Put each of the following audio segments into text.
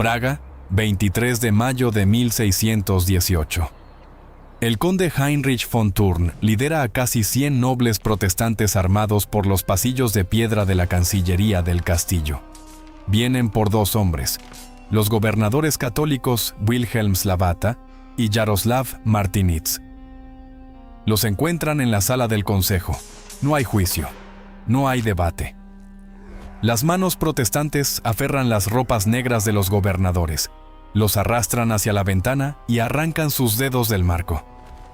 Praga, 23 de mayo de 1618. El conde Heinrich von Thurn lidera a casi 100 nobles protestantes armados por los pasillos de piedra de la Cancillería del castillo. Vienen por dos hombres, los gobernadores católicos Wilhelm Slavata y Jaroslav Martinitz. Los encuentran en la sala del consejo. No hay juicio, no hay debate. Las manos protestantes aferran las ropas negras de los gobernadores, los arrastran hacia la ventana y arrancan sus dedos del marco.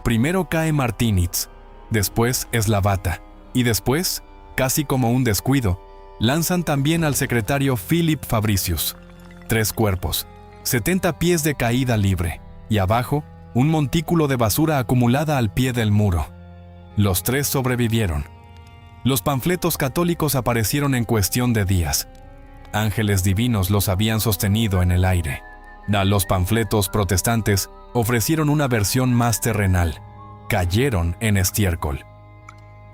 Primero cae Martinitz, después Slavata, y después, casi como un descuido, lanzan también al secretario Philip Fabricius. 3 cuerpos, 70 pies de caída libre, y abajo, un montículo de basura acumulada al pie del muro. Los 3 sobrevivieron. Los panfletos católicos aparecieron en cuestión de días. Ángeles divinos los habían sostenido en el aire. A los panfletos protestantes ofrecieron una versión más terrenal. Cayeron en estiércol.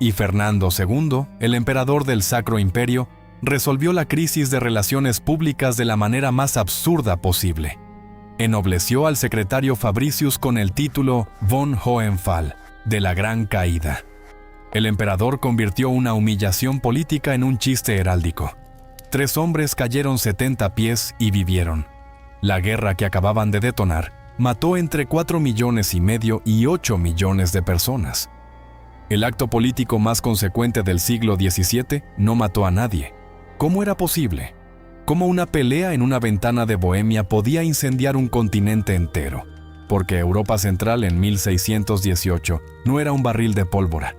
Y Fernando II, el emperador del Sacro Imperio, resolvió la crisis de relaciones públicas de la manera más absurda posible. Ennobleció al secretario Fabricius con el título von Hohenfall, de la Gran Caída. El emperador convirtió una humillación política en un chiste heráldico. 3 hombres cayeron 70 pies y vivieron. La guerra que acababan de detonar mató entre 4,5 millones y 8 millones de personas. El acto político más consecuente del siglo XVII no mató a nadie. ¿Cómo era posible? ¿Cómo una pelea en una ventana de Bohemia podía incendiar un continente entero? Porque Europa Central en 1618 no era un barril de pólvora.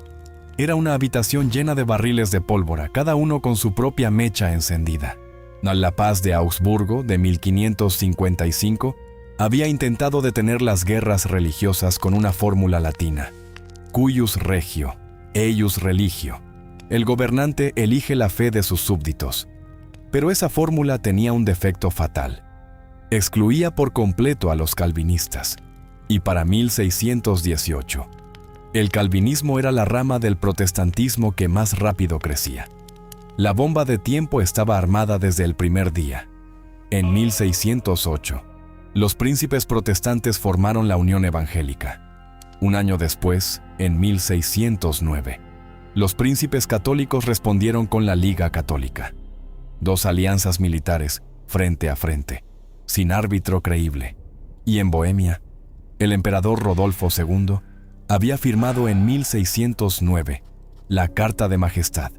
Era una habitación llena de barriles de pólvora, cada uno con su propia mecha encendida. La paz de Augsburgo de 1555 había intentado detener las guerras religiosas con una fórmula latina: cuius regio, eius religio. El gobernante elige la fe de sus súbditos. Pero esa fórmula tenía un defecto fatal. Excluía por completo a los calvinistas. Y para 1618, el calvinismo era la rama del protestantismo que más rápido crecía. La bomba de tiempo estaba armada desde el primer día. En 1608, los príncipes protestantes formaron la Unión Evangélica. Un año después, en 1609, los príncipes católicos respondieron con la Liga Católica. 2 alianzas militares, frente a frente, sin árbitro creíble. Y en Bohemia, el emperador Rodolfo II había firmado en 1609 la Carta de Majestad,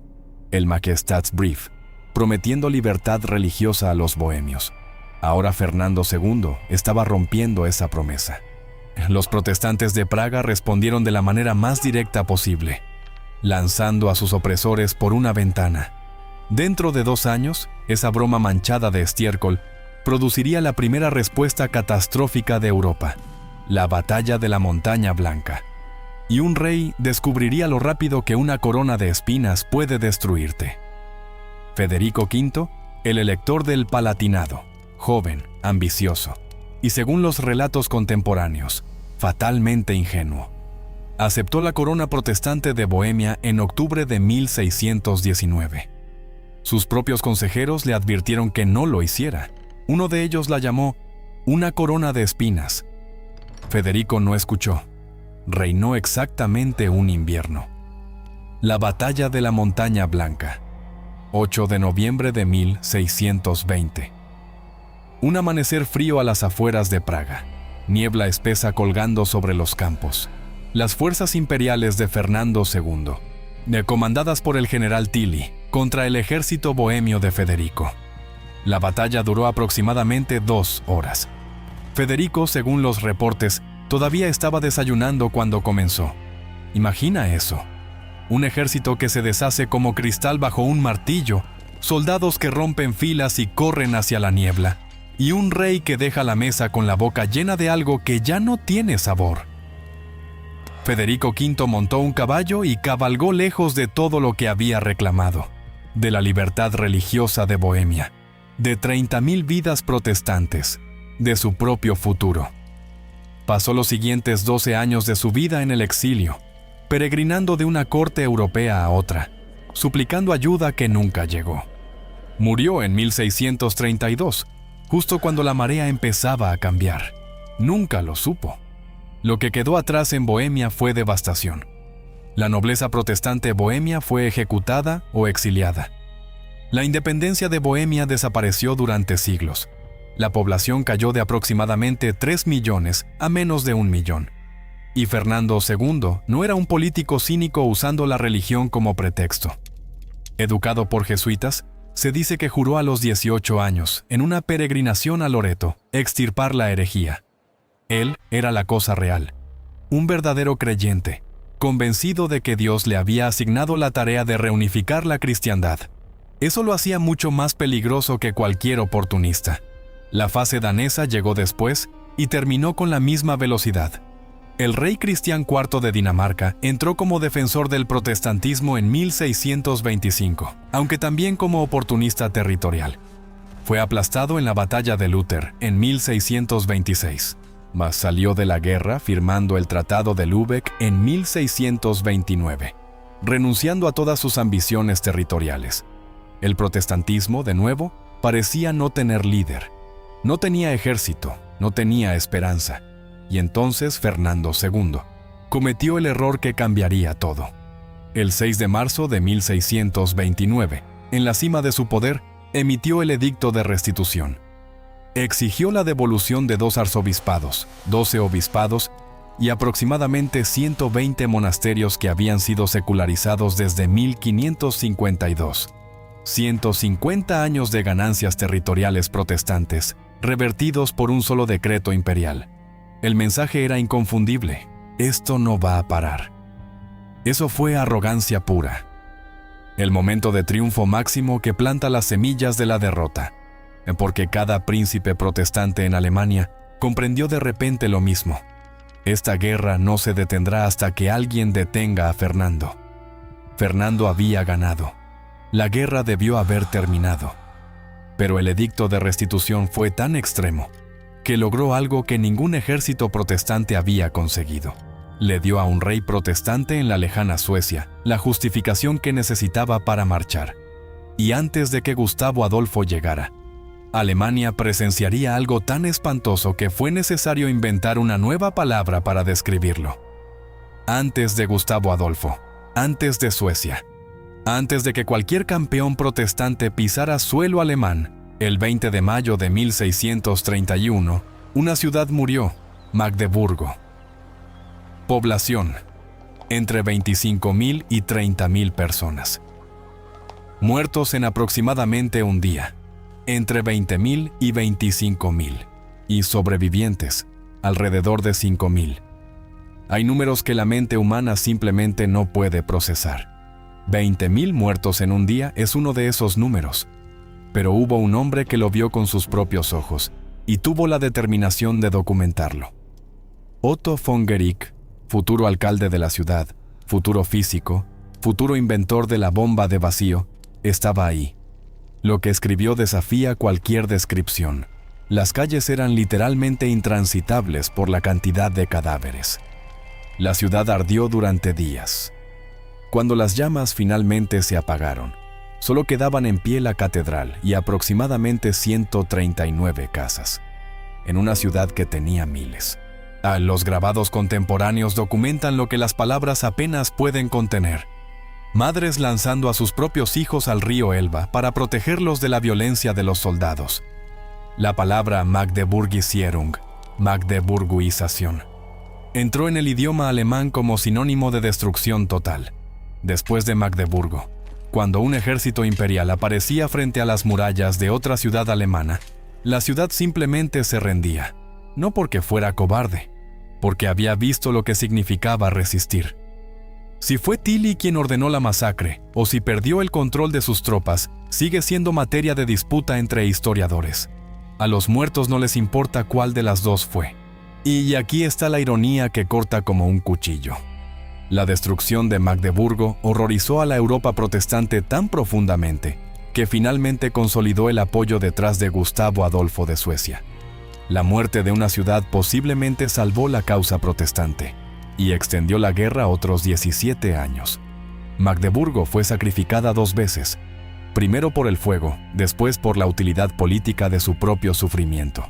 el Majestatsbrief, prometiendo libertad religiosa a los bohemios. Ahora Fernando II estaba rompiendo esa promesa. Los protestantes de Praga respondieron de la manera más directa posible, lanzando a sus opresores por una ventana. Dentro de 2 años, esa broma manchada de estiércol produciría la primera respuesta catastrófica de Europa, la batalla de la Montaña Blanca. Y un rey descubriría lo rápido que una corona de espinas puede destruirte. Federico V, el elector del Palatinado, joven, ambicioso, y según los relatos contemporáneos, fatalmente ingenuo, aceptó la corona protestante de Bohemia en octubre de 1619. Sus propios consejeros le advirtieron que no lo hiciera. Uno de ellos la llamó una corona de espinas. Federico no escuchó. Reinó exactamente un invierno. La batalla de la Montaña Blanca, 8 de noviembre de 1620. Un amanecer frío a las afueras de Praga, niebla espesa colgando sobre los campos. Las fuerzas imperiales de Fernando II, comandadas por el general Tilly, contra el ejército bohemio de Federico. La batalla duró aproximadamente 2 horas. Federico, según los reportes, todavía estaba desayunando cuando comenzó. Imagina eso. Un ejército que se deshace como cristal bajo un martillo, soldados que rompen filas y corren hacia la niebla, y un rey que deja la mesa con la boca llena de algo que ya no tiene sabor. Federico V montó un caballo y cabalgó lejos de todo lo que había reclamado, de la libertad religiosa de Bohemia, de 30,000 vidas protestantes, de su propio futuro. Pasó los siguientes 12 años de su vida en el exilio, peregrinando de una corte europea a otra, suplicando ayuda que nunca llegó. Murió en 1632, justo cuando la marea empezaba a cambiar. Nunca lo supo. Lo que quedó atrás en Bohemia fue devastación. La nobleza protestante bohemia fue ejecutada o exiliada. La independencia de Bohemia desapareció durante siglos. La población cayó de aproximadamente 3 millones a menos de 1 millón. Y Fernando II no era un político cínico usando la religión como pretexto. Educado por jesuitas, se dice que juró a los 18 años, en una peregrinación a Loreto, extirpar la herejía. Él era la cosa real, un verdadero creyente, convencido de que Dios le había asignado la tarea de reunificar la cristiandad. Eso lo hacía mucho más peligroso que cualquier oportunista. La fase danesa llegó después y terminó con la misma velocidad. El rey Cristián IV de Dinamarca entró como defensor del protestantismo en 1625, aunque también como oportunista territorial. Fue aplastado en la batalla de Luther en 1626, mas salió de la guerra firmando el Tratado de Lübeck en 1629, renunciando a todas sus ambiciones territoriales. El protestantismo, de nuevo, parecía no tener líder. No tenía ejército, no tenía esperanza. Y entonces Fernando II cometió el error que cambiaría todo. El 6 de marzo de 1629, en la cima de su poder, emitió el Edicto de Restitución. Exigió la devolución de 2 arzobispados, 12 obispados y aproximadamente 120 monasterios que habían sido secularizados desde 1552. 150 años de ganancias territoriales protestantes, revertidos por un solo decreto imperial. El mensaje era inconfundible: esto no va a parar. Eso fue arrogancia pura. El momento de triunfo máximo que planta las semillas de la derrota, porque cada príncipe protestante en Alemania comprendió de repente lo mismo. Esta guerra no se detendrá hasta que alguien detenga a Fernando. Fernando había ganado. La guerra debió haber terminado. Pero el edicto de restitución fue tan extremo que logró algo que ningún ejército protestante había conseguido. Le dio a un rey protestante en la lejana Suecia la justificación que necesitaba para marchar. Y antes de que Gustavo Adolfo llegara, Alemania presenciaría algo tan espantoso que fue necesario inventar una nueva palabra para describirlo. Antes de Gustavo Adolfo, antes de Suecia, antes de que cualquier campeón protestante pisara suelo alemán, el 20 de mayo de 1631, una ciudad murió, Magdeburgo. Población: entre 25,000 y 30,000 personas. Muertos en aproximadamente un día, entre 20,000 y 25,000. Y sobrevivientes, alrededor de 5,000. Hay números que la mente humana simplemente no puede procesar. 20,000 muertos en un día es uno de esos números. Pero hubo un hombre que lo vio con sus propios ojos y tuvo la determinación de documentarlo. Otto von Guericke, futuro alcalde de la ciudad, futuro físico, futuro inventor de la bomba de vacío, estaba ahí. Lo que escribió desafía cualquier descripción. Las calles eran literalmente intransitables por la cantidad de cadáveres. La ciudad ardió durante días. Cuando las llamas finalmente se apagaron, solo quedaban en pie la catedral y aproximadamente 139 casas, en una ciudad que tenía miles. Los grabados contemporáneos documentan lo que las palabras apenas pueden contener. Madres lanzando a sus propios hijos al río Elba para protegerlos de la violencia de los soldados. La palabra Magdeburgisierung, Magdeburguización, entró en el idioma alemán como sinónimo de destrucción total. Después de Magdeburgo, cuando un ejército imperial aparecía frente a las murallas de otra ciudad alemana, la ciudad simplemente se rendía, no porque fuera cobarde, porque había visto lo que significaba resistir. Si fue Tilly quien ordenó la masacre, o si perdió el control de sus tropas, sigue siendo materia de disputa entre historiadores. A los muertos no les importa cuál de las dos fue. Y aquí está la ironía que corta como un cuchillo. La destrucción de Magdeburgo horrorizó a la Europa protestante tan profundamente que finalmente consolidó el apoyo detrás de Gustavo Adolfo de Suecia. La muerte de una ciudad posiblemente salvó la causa protestante y extendió la guerra otros 17 años. Magdeburgo fue sacrificada 2 veces, primero por el fuego, después por la utilidad política de su propio sufrimiento.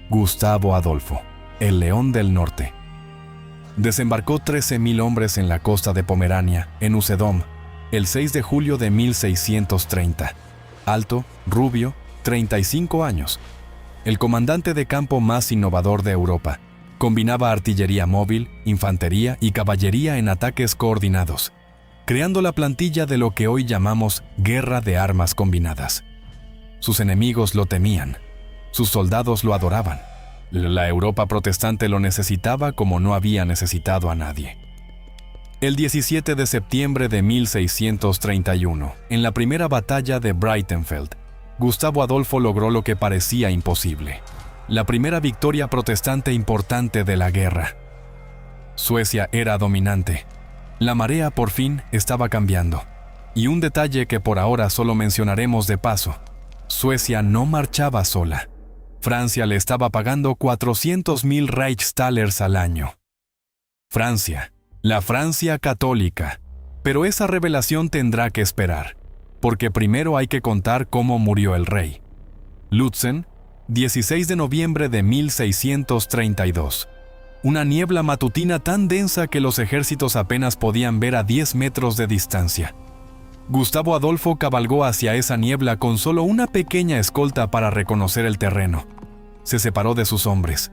Gustavo Adolfo, el León del Norte. Desembarcó 13.000 hombres en la costa de Pomerania, en Usedom, el 6 de julio de 1630. Alto, rubio, 35 años. El comandante de campo más innovador de Europa. Combinaba artillería móvil, infantería y caballería en ataques coordinados, creando la plantilla de lo que hoy llamamos guerra de armas combinadas. Sus enemigos lo temían, sus soldados lo adoraban. La Europa protestante lo necesitaba como no había necesitado a nadie. El 17 de septiembre de 1631, en la primera batalla de Breitenfeld, Gustavo Adolfo logró lo que parecía imposible: la primera victoria protestante importante de la guerra. Suecia era dominante. La marea por fin estaba cambiando. Y un detalle que por ahora solo mencionaremos de paso: Suecia no marchaba sola. Francia le estaba pagando 400.000 Reichsthalers al año. Francia, la Francia católica. Pero esa revelación tendrá que esperar, porque primero hay que contar cómo murió el rey. Lutzen, 16 de noviembre de 1632. Una niebla matutina tan densa que los ejércitos apenas podían ver a 10 metros de distancia. Gustavo Adolfo cabalgó hacia esa niebla con solo una pequeña escolta para reconocer el terreno. Se separó de sus hombres.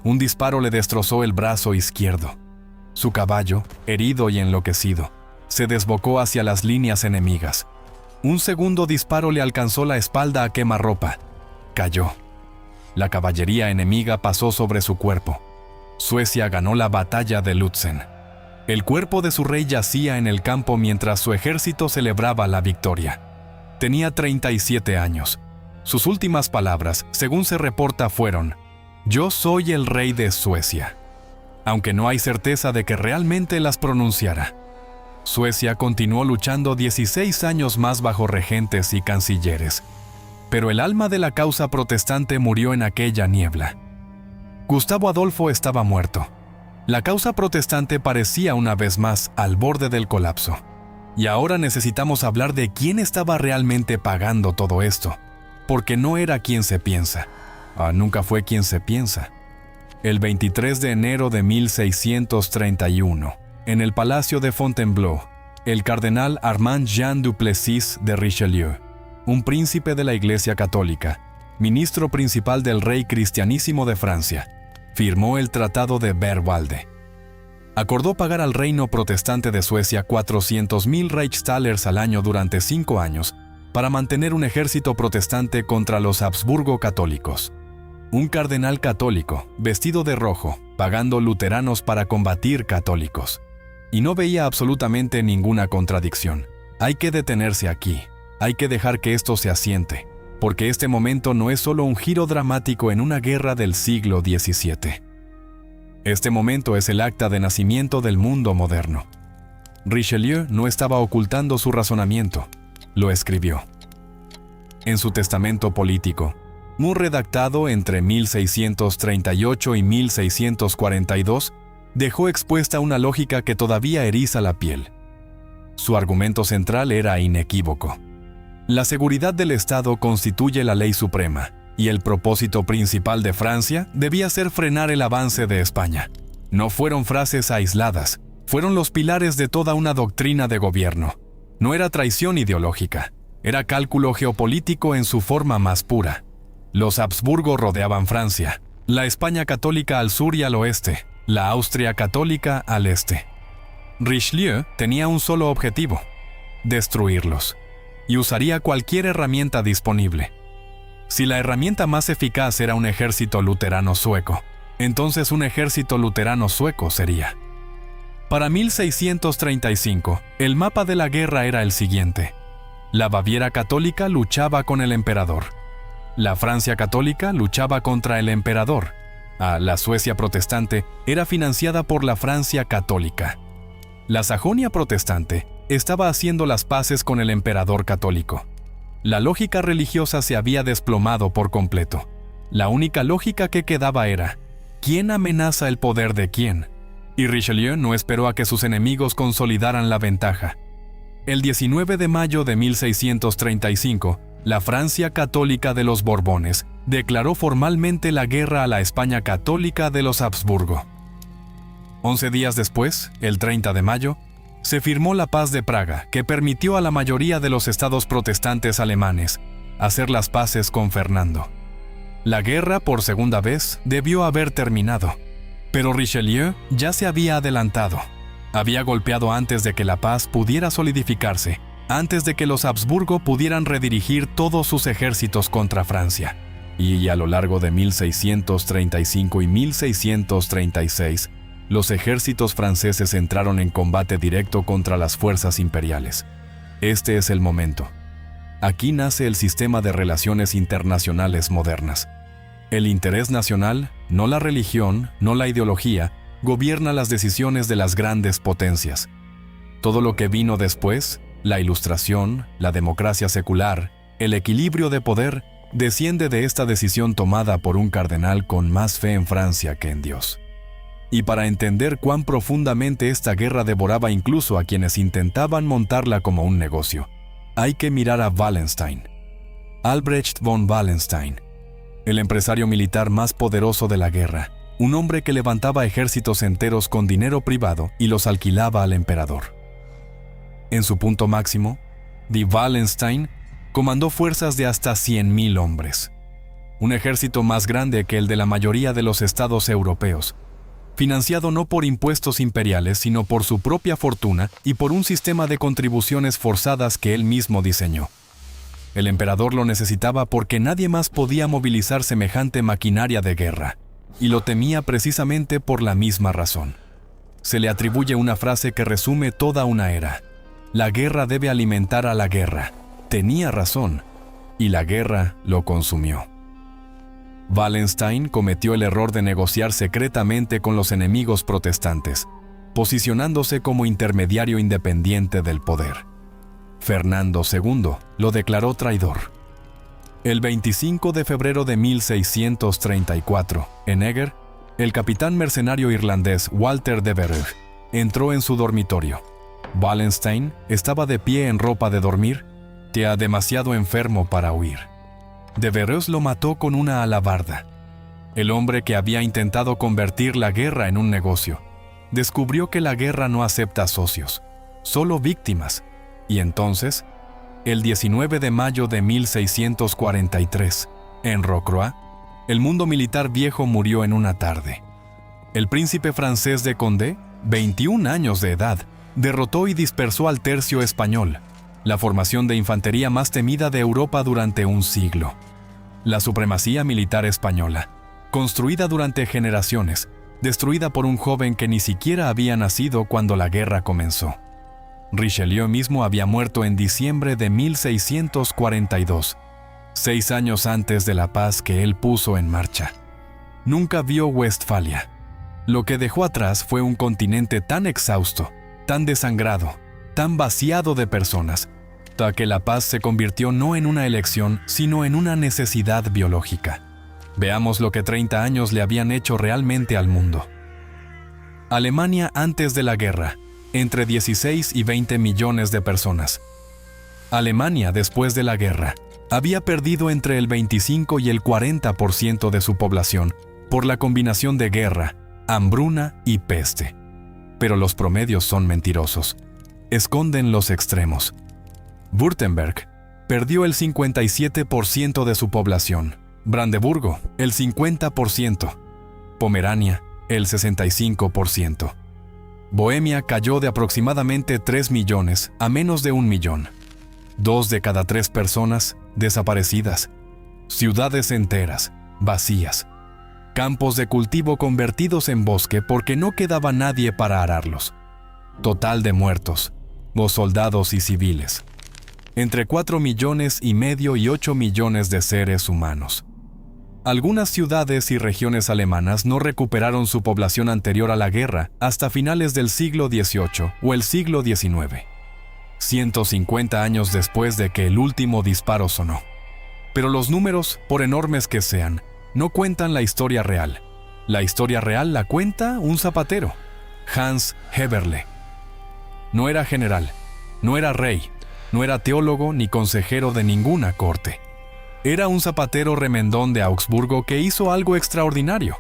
Un disparo le destrozó el brazo izquierdo. Su caballo, herido y enloquecido, se desbocó hacia las líneas enemigas. Un segundo disparo le alcanzó la espalda a quemarropa. Cayó. La caballería enemiga pasó sobre su cuerpo. Suecia ganó la batalla de Lutzen. El cuerpo de su rey yacía en el campo mientras su ejército celebraba la victoria. Tenía 37 años. Sus últimas palabras, según se reporta, fueron: «Yo soy el rey de Suecia», aunque no hay certeza de que realmente las pronunciara. Suecia continuó luchando 16 años más bajo regentes y cancilleres, pero el alma de la causa protestante murió en aquella niebla. Gustavo Adolfo estaba muerto. La causa protestante parecía una vez más al borde del colapso. Y ahora necesitamos hablar de quién estaba realmente pagando todo esto, porque no era quien se piensa. Nunca fue quien se piensa. El 23 de enero de 1631, en el Palacio de Fontainebleau, el cardenal Armand-Jean du Plessis de Richelieu, un príncipe de la Iglesia Católica, ministro principal del rey cristianísimo de Francia, firmó el Tratado de Bärwalde. Acordó pagar al reino protestante de Suecia 400.000 Reichsthalers al año durante 5 años para mantener un ejército protestante contra los Habsburgo católicos. Un cardenal católico, vestido de rojo, pagando luteranos para combatir católicos. Y no veía absolutamente ninguna contradicción. Hay que detenerse aquí. Hay que dejar que esto se asiente, porque este momento no es solo un giro dramático en una guerra del siglo XVII. Este momento es el acta de nacimiento del mundo moderno. Richelieu no estaba ocultando su razonamiento, lo escribió. En su testamento político, muy redactado entre 1638 y 1642, dejó expuesta una lógica que todavía eriza la piel. Su argumento central era inequívoco. La seguridad del Estado constituye la ley suprema, y el propósito principal de Francia debía ser frenar el avance de España. No fueron frases aisladas, fueron los pilares de toda una doctrina de gobierno. No era traición ideológica, era cálculo geopolítico en su forma más pura. Los Habsburgo rodeaban Francia, la España católica al sur y al oeste, la Austria católica al este. Richelieu tenía un solo objetivo: destruirlos. Y usaría cualquier herramienta disponible. Si la herramienta más eficaz era un ejército luterano sueco, entonces un ejército luterano sueco sería. Para 1635, el mapa de la guerra era el siguiente. La Baviera católica luchaba con el emperador. La Francia católica luchaba contra el emperador. La Suecia protestante era financiada por la Francia católica. La Sajonia protestante estaba haciendo las paces con el emperador católico. La lógica religiosa se había desplomado por completo. La única lógica que quedaba era: ¿quién amenaza el poder de quién? Y Richelieu no esperó a que sus enemigos consolidaran la ventaja. El 19 de mayo de 1635, la Francia católica de los Borbones declaró formalmente la guerra a la España católica de los Habsburgo. 11 días después, el 30 de mayo, se firmó la Paz de Praga, que permitió a la mayoría de los estados protestantes alemanes hacer las paces con Fernando. La guerra, por segunda vez, debió haber terminado, pero Richelieu ya se había adelantado. Había golpeado antes de que la paz pudiera solidificarse, antes de que los Habsburgo pudieran redirigir todos sus ejércitos contra Francia. Y a lo largo de 1635 y 1636, los ejércitos franceses entraron en combate directo contra las fuerzas imperiales. Este es el momento. Aquí nace el sistema de relaciones internacionales modernas. El interés nacional, no la religión, no la ideología, gobierna las decisiones de las grandes potencias. Todo lo que vino después, la Ilustración, la democracia secular, el equilibrio de poder, desciende de esta decisión tomada por un cardenal con más fe en Francia que en Dios. Y para entender cuán profundamente esta guerra devoraba incluso a quienes intentaban montarla como un negocio, hay que mirar a Wallenstein. Albrecht von Wallenstein, el empresario militar más poderoso de la guerra, un hombre que levantaba ejércitos enteros con dinero privado y los alquilaba al emperador. En su punto máximo, die Wallenstein comandó fuerzas de hasta 100.000 hombres, un ejército más grande que el de la mayoría de los estados europeos, financiado no por impuestos imperiales, sino por su propia fortuna y por un sistema de contribuciones forzadas que él mismo diseñó. El emperador lo necesitaba porque nadie más podía movilizar semejante maquinaria de guerra, y lo temía precisamente por la misma razón. Se le atribuye una frase que resume toda una era: la guerra debe alimentar a la guerra. Tenía razón, y la guerra lo consumió. Wallenstein cometió el error de negociar secretamente con los enemigos protestantes, posicionándose como intermediario independiente del poder. Fernando II lo declaró traidor. El 25 de febrero de 1634, en Eger, el capitán mercenario irlandés Walter de Vereux entró en su dormitorio. Wallenstein estaba de pie en ropa de dormir, ya demasiado enfermo para huir. De Vereux lo mató con una alabarda. El hombre que había intentado convertir la guerra en un negocio, descubrió que la guerra no acepta socios, solo víctimas, y entonces, el 19 de mayo de 1643, en Rocroi, el mundo militar viejo murió en una tarde. El príncipe francés de Condé, 21 años de edad, derrotó y dispersó al tercio español, la formación de infantería más temida de Europa durante un siglo. La supremacía militar española, construida durante generaciones, destruida por un joven que ni siquiera había nacido cuando la guerra comenzó. Richelieu mismo había muerto en diciembre de 1642, 6 años antes de la paz que él puso en marcha. Nunca vio Westfalia. Lo que dejó atrás fue un continente tan exhausto, tan desangrado, tan vaciado de personas, hasta que la paz se convirtió no en una elección, sino en una necesidad biológica. Veamos lo que 30 años le habían hecho realmente al mundo. Alemania antes de la guerra, entre 16 y 20 millones de personas. Alemania después de la guerra, había perdido entre el 25 y el 40% de su población por la combinación de guerra, hambruna y peste. Pero los promedios son mentirosos. Esconden los extremos. Württemberg perdió el 57% de su población, Brandeburgo el 50%, Pomerania el 65%. Bohemia cayó de aproximadamente 3 millones a menos de 1 millón. 2 de cada 3 personas desaparecidas. Ciudades enteras, vacías. Campos de cultivo convertidos en bosque porque no quedaba nadie para ararlos. Total de muertos, los soldados y civiles. Entre 4,5 millones y 8 millones de seres humanos. Algunas ciudades y regiones alemanas no recuperaron su población anterior a la guerra hasta finales del siglo XVIII o el siglo XIX. 150 años después de que el último disparo sonó. Pero los números, por enormes que sean, no cuentan la historia real. La historia real la cuenta un zapatero, Hans Heberle. No era general, No era rey, no era teólogo ni consejero de ninguna corte. Era un zapatero remendón de Augsburgo que hizo algo extraordinario.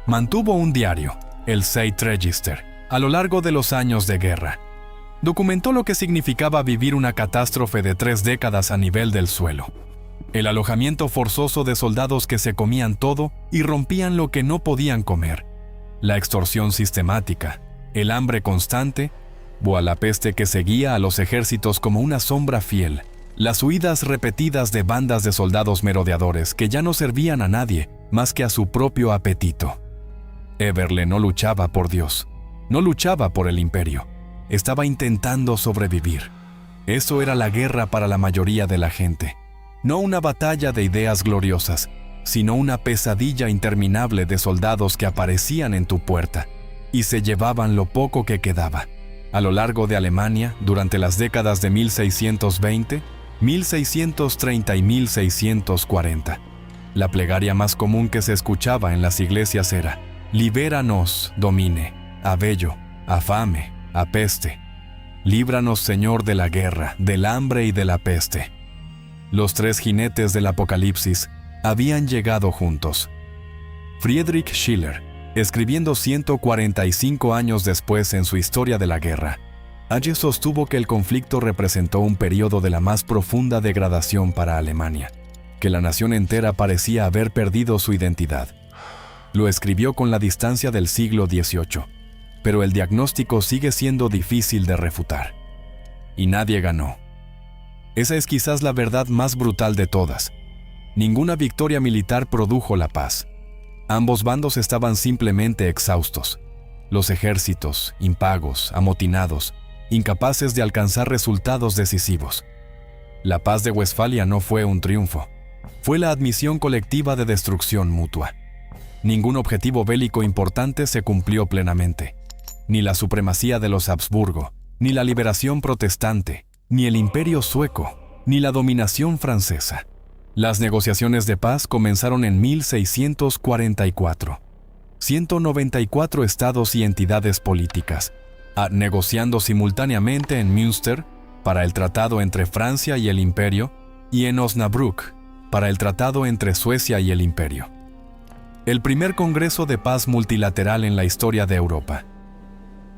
Mantuvo un diario, el Zeitregister, a lo largo de los años de guerra. Documentó lo que significaba vivir una catástrofe de 3 décadas a nivel del suelo. El alojamiento forzoso de soldados que se comían todo y rompían lo que no podían comer. La extorsión sistemática, el hambre constante, o a la peste que seguía a los ejércitos como una sombra fiel. Las huidas repetidas de bandas de soldados merodeadores que ya no servían a nadie más que a su propio apetito. Eberle no luchaba por Dios, no luchaba por el imperio. Estaba intentando sobrevivir. Eso era la guerra para la mayoría de la gente. No una batalla de ideas gloriosas, sino una pesadilla interminable de soldados que aparecían en tu puerta y se llevaban lo poco que quedaba. A lo largo de Alemania, durante las décadas de 1620, 1630 y 1640, la plegaria más común que se escuchaba en las iglesias era: «Libéranos, Domine, a vello, a fame, a peste. Líbranos, Señor, de la guerra, del hambre y de la peste». Los 3 jinetes del Apocalipsis habían llegado juntos. Friedrich Schiller, escribiendo 145 años después en su Historia de la Guerra, allí sostuvo que el conflicto representó un periodo de la más profunda degradación para Alemania, que la nación entera parecía haber perdido su identidad. Lo escribió con la distancia del siglo XVIII, pero el diagnóstico sigue siendo difícil de refutar. Y nadie ganó. Esa es quizás la verdad más brutal de todas. Ninguna victoria militar produjo la paz. Ambos bandos estaban simplemente exhaustos. Los ejércitos, impagos, amotinados, incapaces de alcanzar resultados decisivos. La paz de Westfalia no fue un triunfo. Fue la admisión colectiva de destrucción mutua. Ningún objetivo bélico importante se cumplió plenamente. Ni la supremacía de los Habsburgo, ni la liberación protestante, ni el imperio sueco, ni la dominación francesa. Las negociaciones de paz comenzaron en 1644. 194 estados y entidades políticas, negociando simultáneamente en Münster, para el tratado entre Francia y el imperio, y en Osnabrück, para el tratado entre Suecia y el imperio. El primer Congreso de Paz multilateral en la historia de Europa.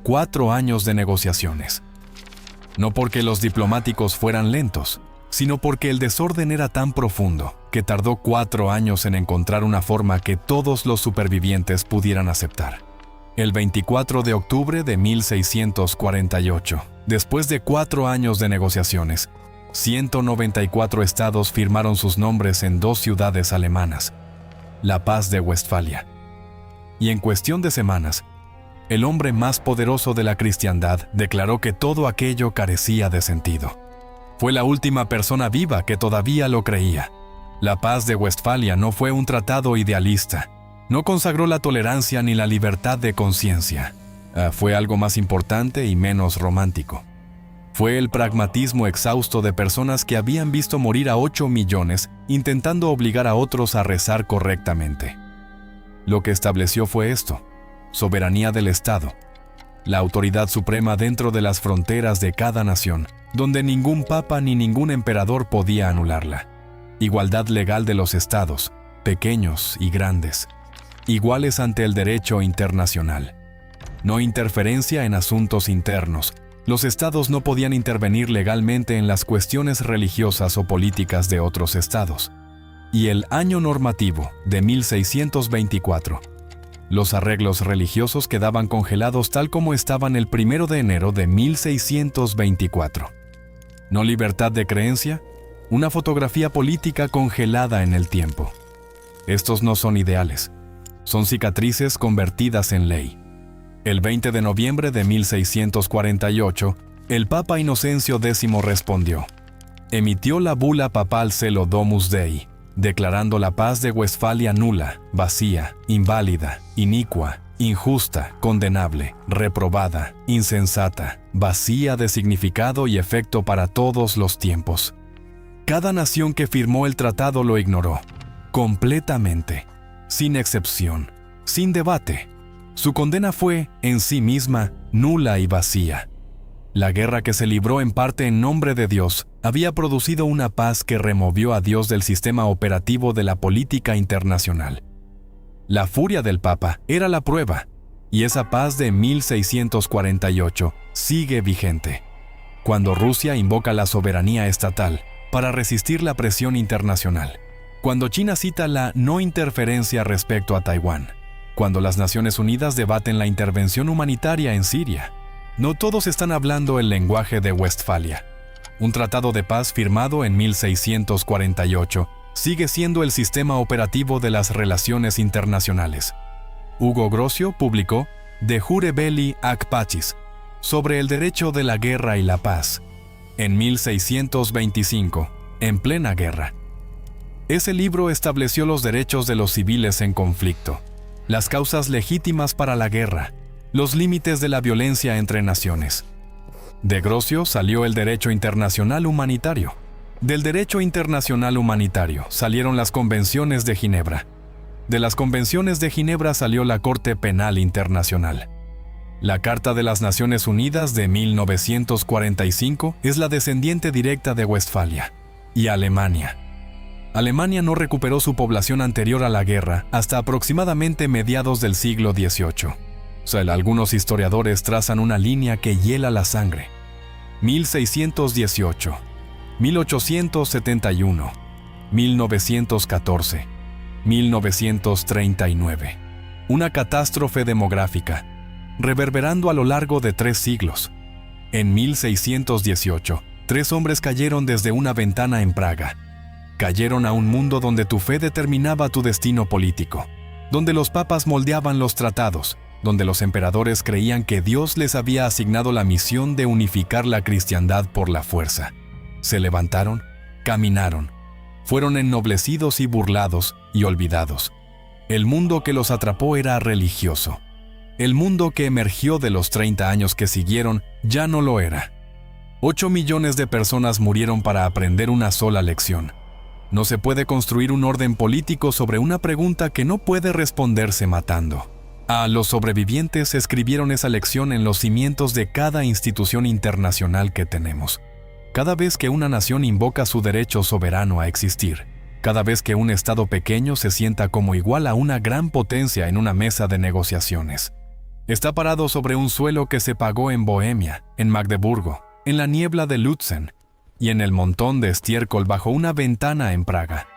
4 años de negociaciones. No porque los diplomáticos fueran lentos, sino porque el desorden era tan profundo que tardó 4 años en encontrar una forma que todos los supervivientes pudieran aceptar. El 24 de octubre de 1648, después de 4 años de negociaciones, 194 estados firmaron sus nombres en 2 ciudades alemanas, la Paz de Westfalia. Y en cuestión de semanas, el hombre más poderoso de la cristiandad declaró que todo aquello carecía de sentido. Fue la última persona viva que todavía lo creía. La Paz de Westfalia no fue un tratado idealista. No consagró la tolerancia ni la libertad de conciencia. Fue algo más importante y menos romántico. Fue el pragmatismo exhausto de personas que habían visto morir a 8 millones intentando obligar a otros a rezar correctamente. Lo que estableció fue esto: soberanía del Estado, la autoridad suprema dentro de las fronteras de cada nación, donde ningún papa ni ningún emperador podía anularla. Igualdad legal de los estados, pequeños y grandes, iguales ante el derecho internacional. No interferencia en asuntos internos. Los estados no podían intervenir legalmente en las cuestiones religiosas o políticas de otros estados. Y el año normativo de 1624. Los arreglos religiosos quedaban congelados tal como estaban el 1 de enero de 1624. No libertad de creencia, una fotografía política congelada en el tiempo. Estos no son ideales, son cicatrices convertidas en ley. El 20 de noviembre de 1648, el Papa Inocencio X respondió. Emitió la bula papal Celo Domus Dei, declarando la paz de Westfalia nula, vacía, inválida, inicua, injusta, condenable, reprobada, insensata, vacía de significado y efecto para todos los tiempos. Cada nación que firmó el tratado lo ignoró, completamente, sin excepción, sin debate. Su condena fue, en sí misma, nula y vacía. La guerra que se libró en parte en nombre de Dios había producido una paz que removió a Dios del sistema operativo de la política internacional. La furia del Papa era la prueba, y esa paz de 1648 sigue vigente. Cuando Rusia invoca la soberanía estatal para resistir la presión internacional, cuando China cita la no interferencia respecto a Taiwán, cuando las Naciones Unidas debaten la intervención humanitaria en Siria, no todos están hablando el lenguaje de Westfalia. Un tratado de paz firmado en 1648 sigue siendo el sistema operativo de las relaciones internacionales. Hugo Grocio publicó De Jure Belli ac Pacis, sobre el derecho de la guerra y la paz, en 1625, en plena guerra. Ese libro estableció los derechos de los civiles en conflicto, las causas legítimas para la guerra, los límites de la violencia entre naciones. De Grocio salió el derecho internacional humanitario. Del derecho internacional humanitario salieron las convenciones de Ginebra. De las convenciones de Ginebra salió la Corte Penal Internacional. La Carta de las Naciones Unidas de 1945 es la descendiente directa de Westfalia. Y Alemania. Alemania no recuperó su población anterior a la guerra hasta aproximadamente mediados del siglo XVIII. Algunos historiadores trazan una línea que hiela la sangre. 1618, 1871, 1914, 1939. Una catástrofe demográfica, reverberando a lo largo de 3 siglos. En 1618, 3 hombres cayeron desde una ventana en Praga. Cayeron a un mundo donde tu fe determinaba tu destino político, donde los papas moldeaban los tratados, donde los emperadores creían que Dios les había asignado la misión de unificar la cristiandad por la fuerza. Se levantaron, caminaron, fueron ennoblecidos y burlados y olvidados. El mundo que los atrapó era religioso. El mundo que emergió de los 30 años que siguieron ya no lo era. 8 millones de personas murieron para aprender una sola lección. No se puede construir un orden político sobre una pregunta que no puede responderse matando. A los sobrevivientes escribieron esa lección en los cimientos de cada institución internacional que tenemos. Cada vez que una nación invoca su derecho soberano a existir, cada vez que un Estado pequeño se sienta como igual a una gran potencia en una mesa de negociaciones, está parado sobre un suelo que se pagó en Bohemia, en Magdeburgo, en la niebla de Lützen y en el montón de estiércol bajo una ventana en Praga.